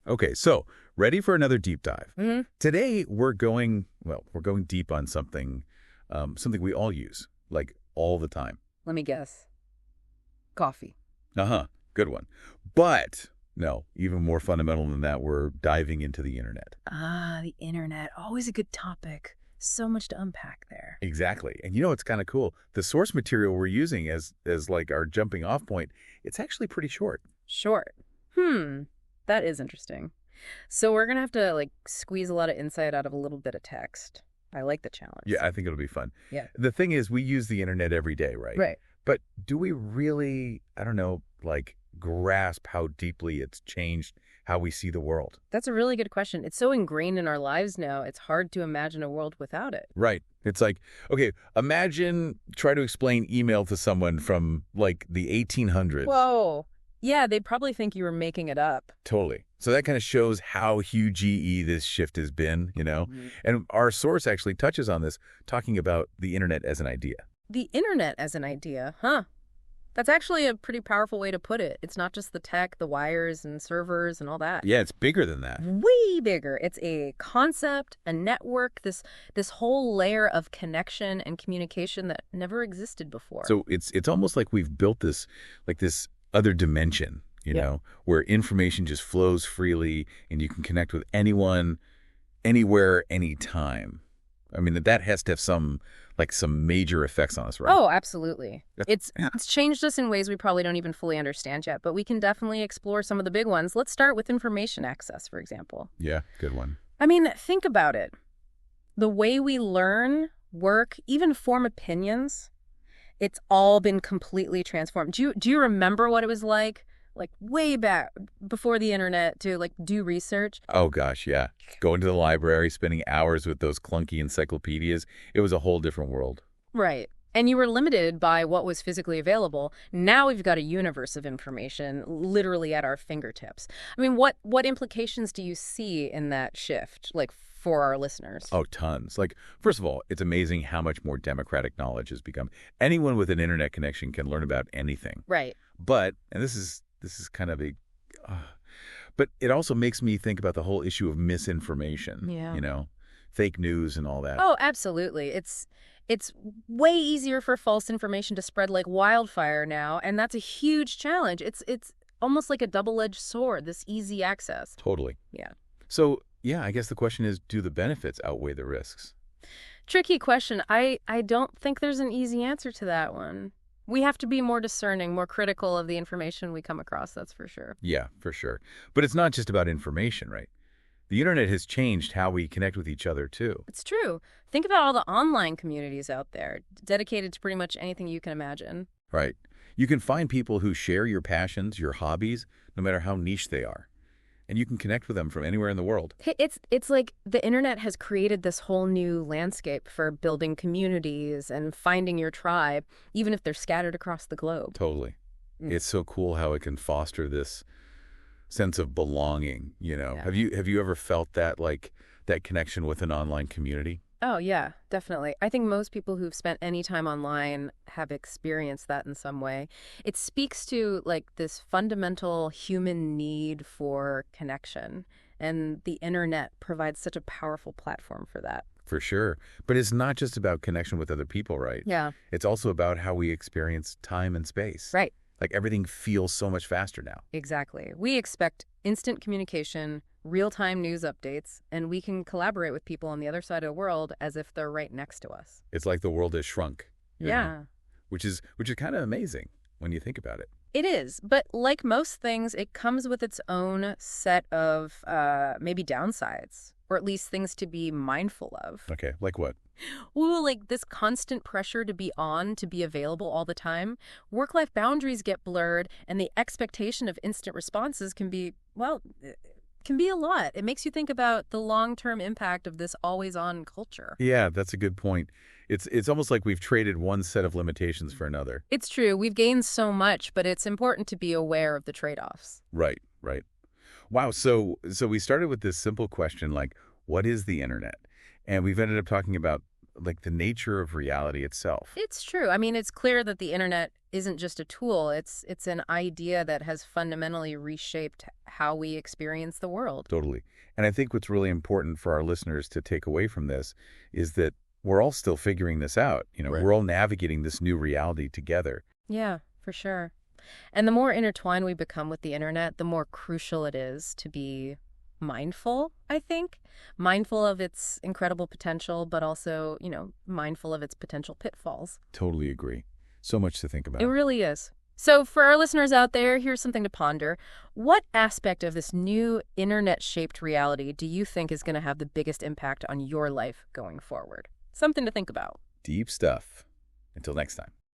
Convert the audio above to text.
Okay, so ready for another deep dive. Hmm. Today we're going deep on something we all use, like all the time. Let me guess. Coffee. Uh-huh, good one. But no, even more fundamental than that, we're diving into the internet. Ah, the internet. Always a good topic. So much to unpack there. Exactly. And you know, it's kind of cool. The source material we're using as like our jumping off point, it's actually pretty short. Short. That is interesting. So we're gonna have to squeeze a lot of insight out of a little bit of text. I like the challenge. Yeah, I think it'll be fun. Yeah. The thing is, we use the internet every day, right? Right. But do we really, I don't know, grasp how deeply it's changed how we see the world? That's a really good question. It's so ingrained in our lives now, it's hard to imagine a world without it. Right. It's like, okay, try to explain email to someone from the 1800s. Whoa. Yeah, they'd probably think you were making it up. Totally. So that kind of shows how huge this shift has been, you know? Mhm. And our source actually touches on this, talking about the internet as an idea. The internet as an idea, huh? That's actually a pretty powerful way to put it. It's not just the tech, the wires and servers and all that. Yeah, it's bigger than that. Way bigger. It's a concept, a network, this whole layer of connection and communication that never existed before. So it's almost like we've built this other dimension, you know, where information just flows freely and you can connect with anyone, anywhere, anytime. I mean, that has to have some major effects on us, right? Oh, absolutely. It's Yeah. changed us in ways we probably don't even fully understand yet, but we can definitely explore some of the big ones. Let's start with information access, for example. Yeah, good one. I mean, think about it. The way we learn, work, even form opinions, it's all been completely transformed. Do you remember what it was like way back before the internet to do research? Oh, gosh, yeah. Going to the library, spending hours with those clunky encyclopedias, it was a whole different world. Right. And you were limited by what was physically available. Now we've got a universe of information literally at our fingertips. I mean, what implications do you see in that shift, for our listeners? Oh, tons. First of all, it's amazing how much more democratic knowledge has become. Anyone with an internet connection can learn about anything. Right. But, and this is kind of but it also makes me think about the whole issue of misinformation. Yeah. You know, fake news and all that. Oh, absolutely. It's way easier for false information to spread like wildfire now, and that's a huge challenge. It's almost like a double-edged sword, this easy access. Totally. Yeah. So, yeah, I guess the question is, do the benefits outweigh the risks? Tricky question. I don't think there's an easy answer to that one. We have to be more discerning, more critical of the information we come across, that's for sure. Yeah, for sure. But it's not just about information, right? The internet has changed how we connect with each other, too. It's true. Think about all the online communities out there, dedicated to pretty much anything you can imagine. Right. You can find people who share your passions, your hobbies, no matter how niche they are. And you can connect with them from anywhere in the world. It's like the internet has created this whole new landscape for building communities and finding your tribe, even if they're scattered across the globe. Totally. Mm. It's so cool how it can foster this sense of belonging, you know. Yeah. Have you ever felt that that connection with an online community? Oh, yeah, definitely. I think most people who've spent any time online have experienced that in some way. It speaks to this fundamental human need for connection, and the internet provides such a powerful platform for that. For sure. But it's not just about connection with other people, right? Yeah. It's also about how we experience time and space. Right. Everything feels so much faster now. Exactly. We expect instant communication, real-time news updates, and we can collaborate with people on the other side of the world as if they're right next to us. It's like the world has shrunk. you know, Yeah. which is kind of amazing when you think about it. It is, but like most things, it comes with its own set of maybe downsides, or at least things to be mindful of. Okay, like what? Well, this constant pressure to be on, to be available all the time, work-life boundaries get blurred, and the expectation of instant responses can be, can be a lot. It makes you think about the long-term impact of this always-on culture. Yeah, that's a good point. It's almost like we've traded one set of limitations for another. It's true. We've gained so much, but it's important to be aware of the trade-offs. Right, right. Wow, so we started with this simple question what is the internet? And we've ended up talking about like the nature of reality itself. It's true. I mean, it's clear that the internet isn't just a tool. It's an idea that has fundamentally reshaped how we experience the world. Totally. And I think what's really important for our listeners to take away from this is that we're all still figuring this out. Right. We're all navigating this new reality together. Yeah, for sure. And the more intertwined we become with the internet, the more crucial it is to be mindful, I think. Mindful of its incredible potential, but also, mindful of its potential pitfalls. Totally agree. So much to think about. It really is. So for our listeners out there, here's something to ponder. What aspect of this new internet-shaped reality do you think is going to have the biggest impact on your life going forward? Something to think about. Deep stuff. Until next time.